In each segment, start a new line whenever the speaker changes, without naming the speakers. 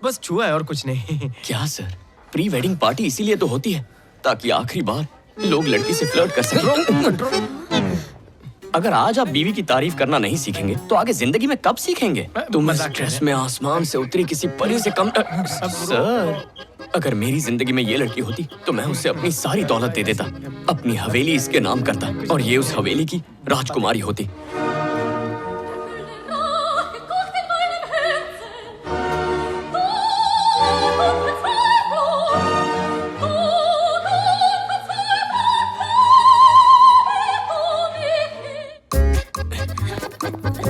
बस छुआ है और कुछ नहीं।
क्या सर, प्री वेडिंग पार्टी इसीलिए तो होती है ताकि आखिरी बार लोग लड़की से फ्लर्ट कर सकें। अगर आज आप बीवी की तारीफ करना नहीं सीखेंगे तो आगे जिंदगी में कब सीखेंगे? तुम स्ट्रेस में आसमान से उतरी किसी परी से कम। सर, अगर मेरी जिंदगी में ये लड़की होती तो मैं उसे अपनी सारी दौलत दे देता, अपनी हवेली इसके नाम करता और ये उस हवेली की राजकुमारी होती।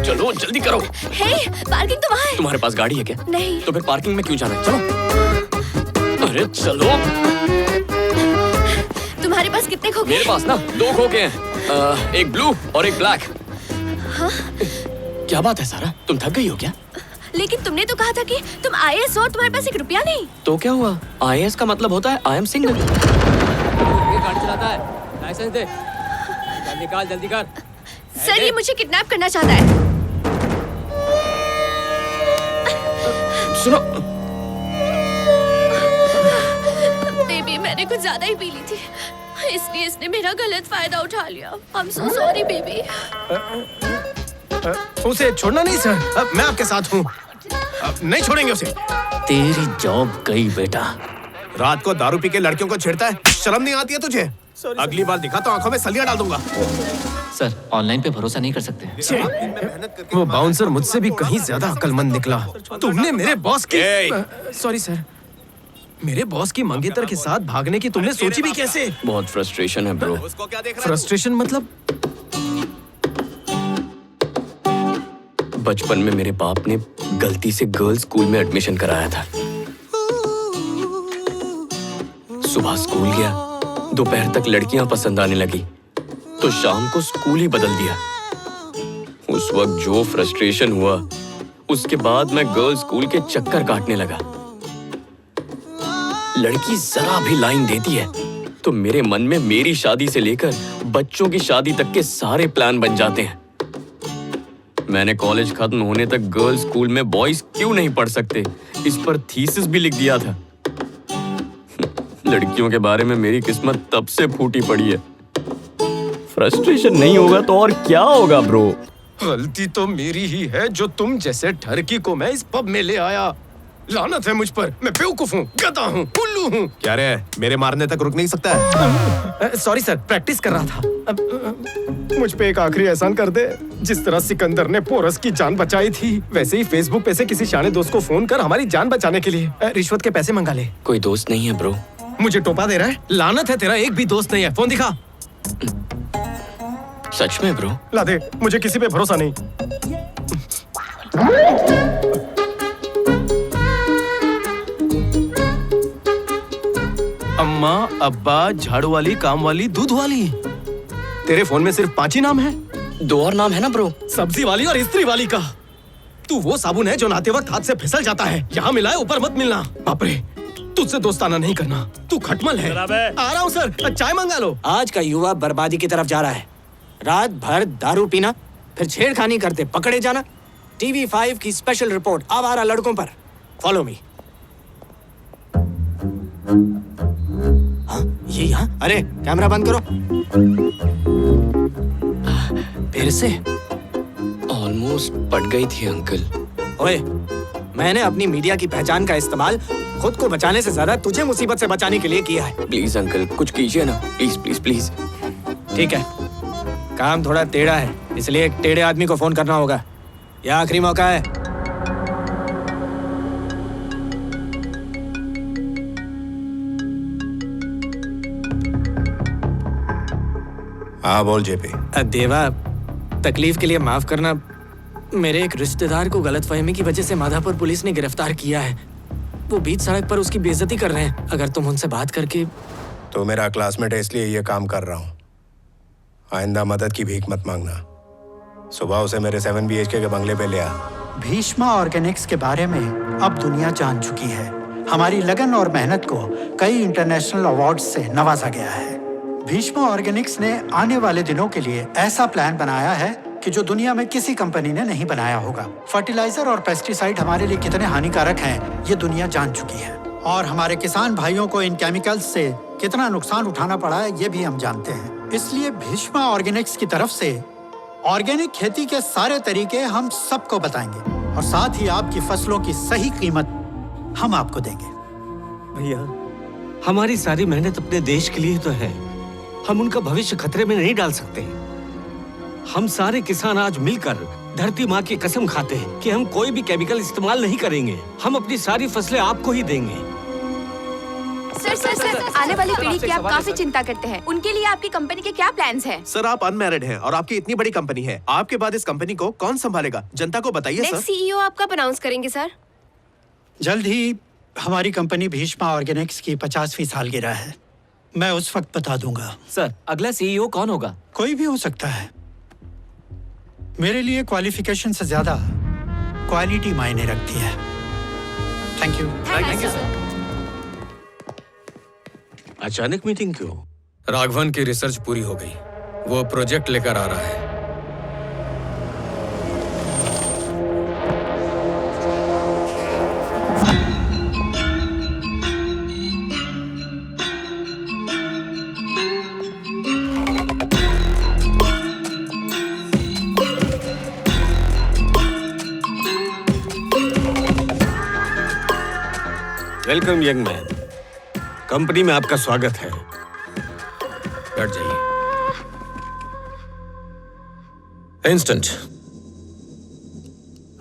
चलो जल्दी करो।
हे, पार्किंग तो वहाँ है।
तुम्हारे पास गाड़ी है क्या?
नहीं।
तो फिर पार्किंग में क्यों जाना है? चलो। अरे चलो।
तुम्हारे पास कितने खोखे?
मेरे पास ना 2 खोखे हैं, एक ब्लू और एक ब्लैक।
हाँ?
क्या बात है सारा, तुम थक गई हो क्या?
लेकिन तुमने तो कहा था कि तुम IAS हो और तुम्हारे पास 1 रुपया नहीं।
तो क्या हुआ? IAS का मतलब होता है आई एम सिंगल।
गाड़ी चलाता है, लाइसेंस दे। निकाल जल्दी कर।
सर, ये मुझे किडनैप करना चाहता है।
सुनो।
बेबी, मैंने कुछ ज्यादा ही पी ली थी, इसलिए इसने मेरा गलत फायदा उठा लिया। I'm so sorry baby.
उसे छोड़ना नहीं सर, मैं आपके साथ हूँ, नहीं छोड़ेंगे उसे।
तेरी जॉब गई बेटा।
रात को दारू पी के लड़कियों को छेड़ता है, शर्म नहीं आती है तुझे? अगली बार दिखा तो आंखों में सलियां डाल दूंगा।
सर, ऑनलाइन पे भरोसा नहीं कर सकते।
वो बाउंसर मुझसे भी कहीं ज्यादा अक्लमंद निकला। तुमने मेरे बॉस की सॉरी सर, मेरे बॉस की मंगेतर के साथ भागने की तुमने सोची भी कैसे?
बहुत फ्रस्ट्रेशन है ब्रो।
फ्रस्ट्रेशन मतलब?
बचपन में मेरे बाप ने गलती से गर्ल्स स्कूल में एडमिशन कराया था। सुबह स्कूल गया, दोपहर तक लड़कियां पसंद आने लगी, तो शाम को स्कूल ही बदल दिया। उस वक्त जो फ्रस्ट्रेशन हुआ, उसके बाद मैं गर्ल्स स्कूल के चक्कर काटने लगा। लड़की जरा भी लाइन देती है तो मेरे मन में मेरी शादी से लेकर बच्चों की शादी तक के सारे प्लान बन जाते हैं। मैंने कॉलेज खत्म होने तक गर्ल्स स्कूल में बॉयज क्यों नहीं पढ़ सकते, इस पर थीसिस भी लिख दिया था। लड़कियों के बारे में मेरी किस्मत तब से फूटी पड़ी है। फ्रस्ट्रेशन नहीं होगा तो और क्या होगा ब्रो?
गलती तो मेरी ही है जो तुम जैसे ठरकी को मैं इस पब में ले आया। लानत है मुझ पर, मैं बेवकूफ हूँ, गधा हूँ, उल्लू हूँ। क्या रे, मेरे मारने तक रुक नहीं सकता है? सॉरी सर, प्रैक्टिस कर रहा था। मुझ पे एक आखिरी एहसान कर दे। जिस तरह सिकंदर ने पोरस की जान बचाई थी, वैसे ही फेसबुक पे से किसी शाने दोस्त को फोन कर हमारी जान बचाने के लिए रिश्वत के पैसे मंगा ले।
कोई दोस्त नहीं है ब्रो।
मुझे टोपा दे रहा है? लानत है, तेरा एक भी दोस्त नहीं है। फोन दिखा।
सच में ब्रो?
ला दे, मुझे किसी पे भरोसा नहीं। अम्मा, अब्बा, झाड़ू वाली, काम वाली, दूध वाली। तेरे फोन में सिर्फ 5 ही नाम है?
2 और नाम है ना ब्रो।
सब्जी वाली और इस्त्री वाली का। तू वो साबुन है जो नहाते वक्त हाथ से फिसल जाता है। यहाँ मिलाए, ऊपर मत मिलना। बाप रे, तुझसे दोस्ताना नहीं करना, तू खटमल है। आ रहा हूँ सर, चाय मंगा लो।
आज का युवा बर्बादी की तरफ जा रहा है। रात भर दारू पीना, फिर छेड़खानी करते पकड़े जाना। TV5 की स्पेशल रिपोर्ट आवारा लड़कों पर। Follow me. हाँ, ये यहाँ। अरे कैमरा बंद करो। फिर से
ऑलमोस्ट पट गई थी अंकल।
ओए, मैंने अपनी मीडिया की पहचान का इस्तेमाल खुद को बचाने से ज्यादा तुझे मुसीबत से बचाने के लिए किया है।
प्लीज अंकल, कुछ कीजिए ना, प्लीज प्लीज प्लीज।
ठीक है, काम थोड़ा टेढ़ा है, इसलिए एक टेढ़े आदमी को फोन करना होगा। यह आखिरी मौका है।
हाँ बोल जेपी।
देवा, तकलीफ के लिए माफ करना। मेरे एक रिश्तेदार को गलतफहमी की वजह से माधापुर पुलिस ने गिरफ्तार किया है। वो बीच सड़क पर उसकी बेइज्जती कर रहे हैं। अगर तुम उनसे बात करके।
तो मेरा क्लासमेट है, इसलिए ये काम कर रहा हूँ। आइंदा मदद की भीख मत मांगना। सुबह उसे मेरे 7 BHK के बंगले पे ले आ।
भीष्मा ऑर्गेनिक्स के बारे में अब दुनिया जान चुकी है। हमारी लगन और मेहनत को कई इंटरनेशनल अवार्ड्स से नवाजा गया है। भीष्मा ऑर्गेनिक्स ने आने वाले दिनों के लिए ऐसा प्लान बनाया है कि जो दुनिया में किसी कंपनी ने नहीं बनाया होगा। फर्टिलाइजर और पेस्टिसाइड हमारे लिए कितने हानिकारक हैं, ये दुनिया जान चुकी है। और हमारे किसान भाइयों को इन केमिकल्स से कितना नुकसान उठाना पड़ा है, ये भी हम जानते हैं। इसलिए भीष्मा ऑर्गेनिक्स की तरफ से ऑर्गेनिक खेती के सारे तरीके हम सबको बताएंगे और साथ ही आपकी फसलों की सही कीमत हम आपको देंगे।
भैया, हमारी सारी मेहनत अपने देश के लिए तो है, हम उनका भविष्य खतरे में नहीं डाल सकते। हम सारे किसान आज मिलकर धरती माँ की कसम खाते हैं कि हम कोई भी केमिकल इस्तेमाल नहीं करेंगे। हम अपनी सारी फसलें आपको ही देंगे।
सर, आने वाली पीढ़ी की आप काफी चिंता करते हैं। उनके लिए आपकी कंपनी के क्या प्लान्स हैं?
सर, आप अनमैरिड हैं और आपकी इतनी बड़ी कंपनी है, आपके बाद इस कंपनी को कौन संभालेगा? जनता को बताइए सर।
नेक्स्ट सीईओ आप कब अनाउंस करेंगे सर?
जल्द ही हमारी कंपनी भीष्मा ऑर्गेनिक्स की 50वीं सालगिरह है, मैं उस वक्त बता दूंगा।
सर, अगला सीईओ कौन होगा?
कोई भी हो सकता है। मेरे लिए क्वालिफिकेशन से ज्यादा क्वालिटी मायने रखती है। Thank you.
Thank you sir.
अचानक मीटिंग क्यों?
राघवन की रिसर्च पूरी हो गई, वो प्रोजेक्ट लेकर आ रहा है।
वेलकम यंग मैन, कंपनी में आपका स्वागत है।
बैठ जाइए। इंस्टेंट।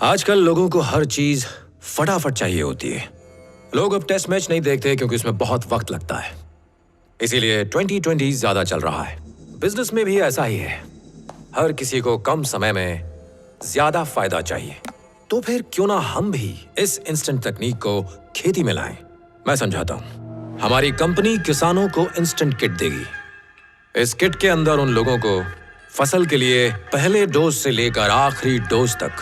आजकल लोगों को हर चीज फटाफट चाहिए होती है। लोग अब टेस्ट मैच नहीं देखते क्योंकि उसमें बहुत वक्त लगता है, इसीलिए 2020 ज्यादा चल रहा है। बिजनेस में भी ऐसा ही है, हर किसी को कम समय में ज्यादा फायदा चाहिए। तो फिर क्यों ना हम भी इस इंस्टेंट तकनीक को खेती में लाएं। मैं समझाता हूं। हमारी कंपनी किसानों को इंस्टेंट किट देगी। इस किट के अंदर उन लोगों को फसल के लिए पहले डोज से लेकर आखिरी डोज तक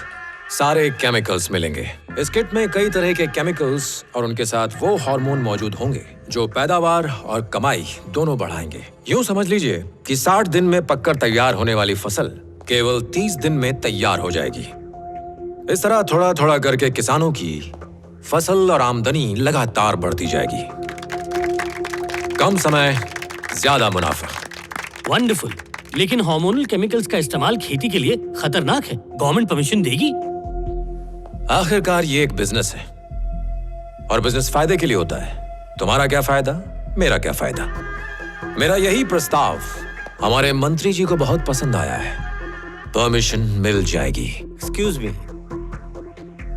सारे केमिकल्स मिलेंगे। इस किट में कई तरह के केमिकल्स और उनके साथ वो हार्मोन मौजूद होंगे जो पैदावार और कमाई दोनों बढ़ाएंगे। यूं समझ लीजिए कि 60 दिन में पककर तैयार होने वाली फसल केवल 30 दिन में तैयार हो जाएगी। इस तरह थोड़ा थोड़ा करके किसानों की फसल और आमदनी लगातार बढ़ती जाएगी। कम समय, ज्यादा मुनाफा।
वंडरफुल। लेकिन हार्मोनल केमिकल्स का इस्तेमाल खेती के लिए खतरनाक है, गवर्नमेंट परमिशन देगी?
आखिरकार ये एक बिजनेस है और बिजनेस फायदे के लिए होता है। तुम्हारा क्या फायदा, मेरा क्या फायदा। मेरा यही प्रस्ताव हमारे मंत्री जी को बहुत पसंद आया है। परमिशन मिल जाएगी।
एक्सक्यूज मी,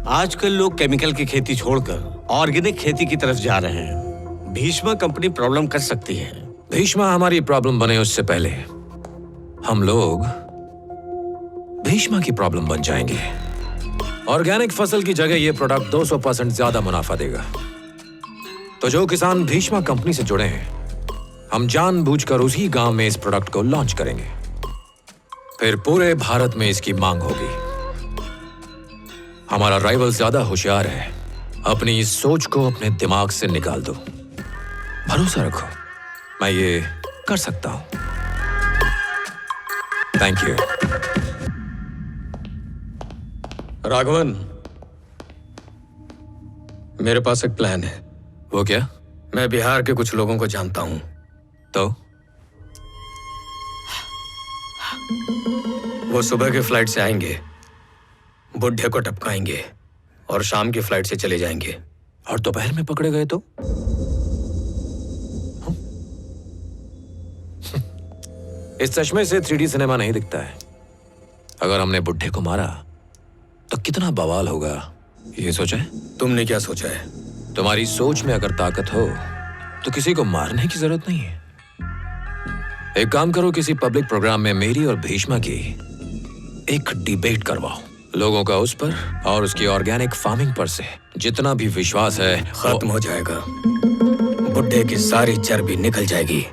आजकल लोग केमिकल की खेती छोड़कर ऑर्गेनिक खेती की तरफ जा रहे हैं। भीष्मा कंपनी प्रॉब्लम कर सकती है।
भीष्मा हमारी प्रॉब्लम बने उससे पहले हम लोग भीष्मा की प्रॉब्लम बन जाएंगे। ऑर्गेनिक फसल की जगह ये प्रोडक्ट 200% ज्यादा मुनाफा देगा। तो जो किसान भीष्मा कंपनी से जुड़े हैं, हम जानबूझकर उसी गांव में इस प्रोडक्ट को लॉन्च करेंगे। फिर पूरे भारत में इसकी मांग होगी। हमारा राइवल ज्यादा होशियार है। अपनी इस सोच को अपने दिमाग से निकाल दो। भरोसा रखो, मैं ये कर सकता हूं। Thank you. राघवन, मेरे पास एक प्लान है। वो क्या? मैं बिहार के कुछ लोगों को जानता हूं। तो वो सुबह के फ्लाइट से आएंगे, बुड्ढे को टपकाएंगे और शाम की फ्लाइट से चले जाएंगे। और दोपहर में पकड़े गए तो? इस चश्मे से 3D सिनेमा नहीं दिखता है। अगर हमने बुड्ढे को मारा तो कितना बवाल होगा, ये सोचा है? तुमने क्या सोचा है? तुम्हारी सोच में अगर ताकत हो तो किसी को मारने की जरूरत नहीं है। एक काम करो, किसी पब्लिक प्रोग्राम में मेरी और भीष्मा की एक डिबेट करवाओ। लोगों का उस पर और उसकी ऑर्गेनिक फार्मिंग पर से जितना भी विश्वास है खत्म हो जाएगा। बुड्ढे की सारी चर्बी निकल जाएगी।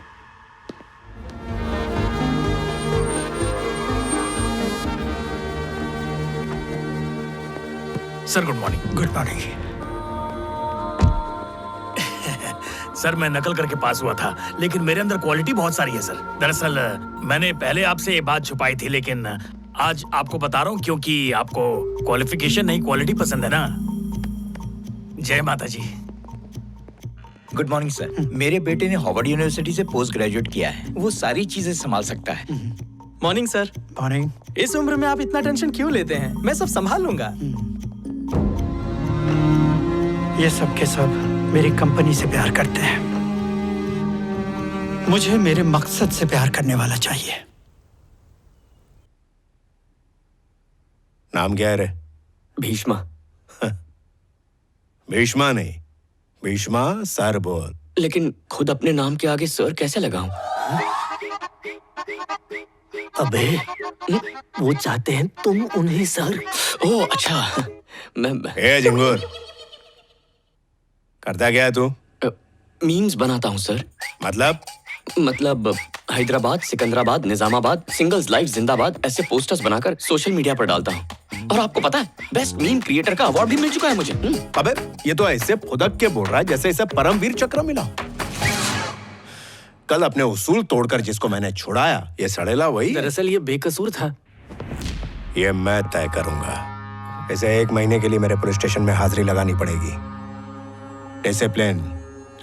Sir good morning.
Good morning.
Sir मैं नकल करके पास हुआ था, लेकिन मेरे अंदर क्वालिटी बहुत सारी है सर। दरअसल मैंने पहले आपसे ये बात छुपाई थी, लेकिन
आज आपको बता रहा हूँ क्योंकि आपको क्वालिफिकेशन नहीं क्वालिटी पसंद है ना। जय माता जी।
Good morning sir. मेरे बेटे ने हार्वर्ड यूनिवर्सिटी से पोस्ट ग्रेजुएट किया है, वो सारी चीजें संभाल सकता है।
Morning sir.
मॉर्निंग।
इस उम्र में आप इतना टेंशन क्यों लेते हैं? मैं सब संभाल लूंगा।
ये सब के सब मेरी कंपनी से प्यार करते हैं। मुझे मेरे मकसद से प्यार करने वाला चाहिए।
नाम क्या है रे?
भीष्मा।
भीष्मा नहीं, भीष्मा सर बोल।
लेकिन खुद अपने नाम के आगे सर कैसे लगाऊं?
अबे वो चाहते हैं तुम उन्हें सर।
ओह अच्छा। मैं
ए झिंगुर, करता क्या है तू?
मीम्स बनाता हूँ सर।
मतलब
हैदराबाद, सिकंदराबाद, निजामाबाद, सिंगल्स लाइफ जिंदाबाद ऐसे पोस्टर्स बनाकर सोशल मीडिया पर डालता हूँ। और आपको पता है बेस्ट मीम क्रिएटर का अवार्ड भी मिल चुका है मुझे।
अबे ये तो ऐसे फुदक के बोल रहा है जैसे इसे परमवीर चक्र मिला। कल अपने उसूल तोड़कर जिसको मैंने छुड़ाया, ये सड़ेला वही।
दरअसल ये बेकसूर था।
ये मैं तय करूंगा। इसे 1 महीने के लिए मेरे पुलिस स्टेशन में हाजिरी लगानी पड़ेगी। डिसिप्लिन,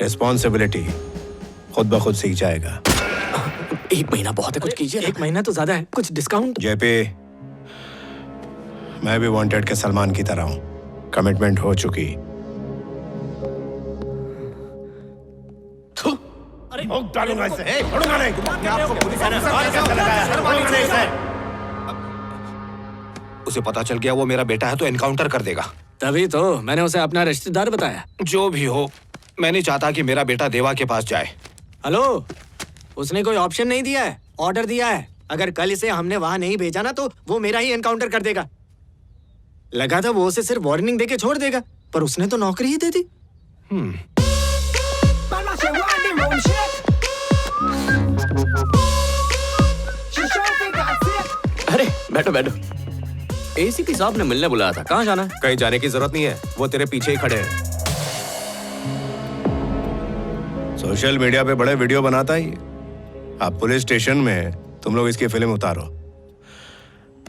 रिस्पॉन्सिबिलिटी खुद ब खुद सीख जाएगा।
1 महीना बहुत है, कुछ कीजिए।
1 महीना तो ज्यादा है, कुछ डिस्काउंट।
जेपी, मैं भी वांटेड के सलमान की तरह हूं। कमिटमेंट हो चुकी। डालूंगा इसे। छोड़ूंगा नहीं। अपने आप को पुलिस
उसे पता चल गया वो मेरा बेटा है तो एनकाउंटर कर देगा।
तभी तो मैंने उसे अपना रिश्तेदार बताया।
जो भी हो, मैं नहीं चाहता कि मेरा बेटा देवा के पास जाए।
हेलो, उसने कोई ऑप्शन नहीं दिया है, ऑर्डर दिया है। अगर कल इसे हमने वहां नहीं भेजा ना तो वो मेरा ही एनकाउंटर कर देगा। लगा था वो उसे सिर्फ वार्निंग देके छोड़ देगा, पर उसने तो नौकरी ही दे दी।
अरे बैठो बैठो। एसीपी साहब ने मिलने बुलाया था, कहाँ जाना है?
कहीं जाने की जरूरत नहीं है, वो तेरे पीछे ही खड़े हैं।
सोशल मीडिया पे बड़े वीडियो बनाता ही। आप पुलिस स्टेशन में तुम लोग इसकी फिल्म उतारो।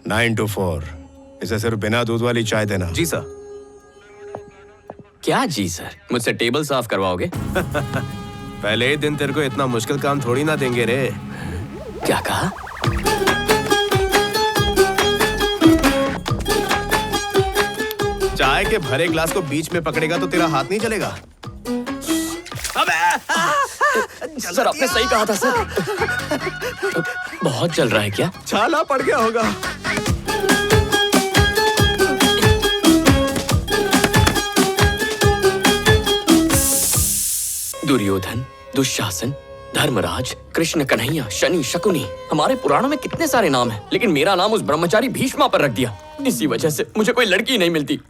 9 to 4। इसे सिर्फ बिना दूध वाली चाय देना।
जी सर।
क्या जी सर? मुझसे टेबल साफ करवाओगे?
पहले ही दिन तेरे को इतना मुश्किल काम थोड़ी ना देंगे रे।
क्या कहा?
चाय के भरे ग्लास को बीच में पकड़ेगा तो तेरा हाथ नहीं चलेगा।
सर आपने सही कहा था सर। बहुत चल रहा है क्या?
छाला पड़ गया होगा।
दुर्योधन, दुशासन, धर्मराज, कृष्ण कन्हैया, शनि, शकुनी, हमारे पुराणों में कितने सारे नाम हैं, लेकिन मेरा नाम उस ब्रह्मचारी भीष्मा पर रख दिया। इसी वजह से मुझे कोई लड़की नहीं मिलती।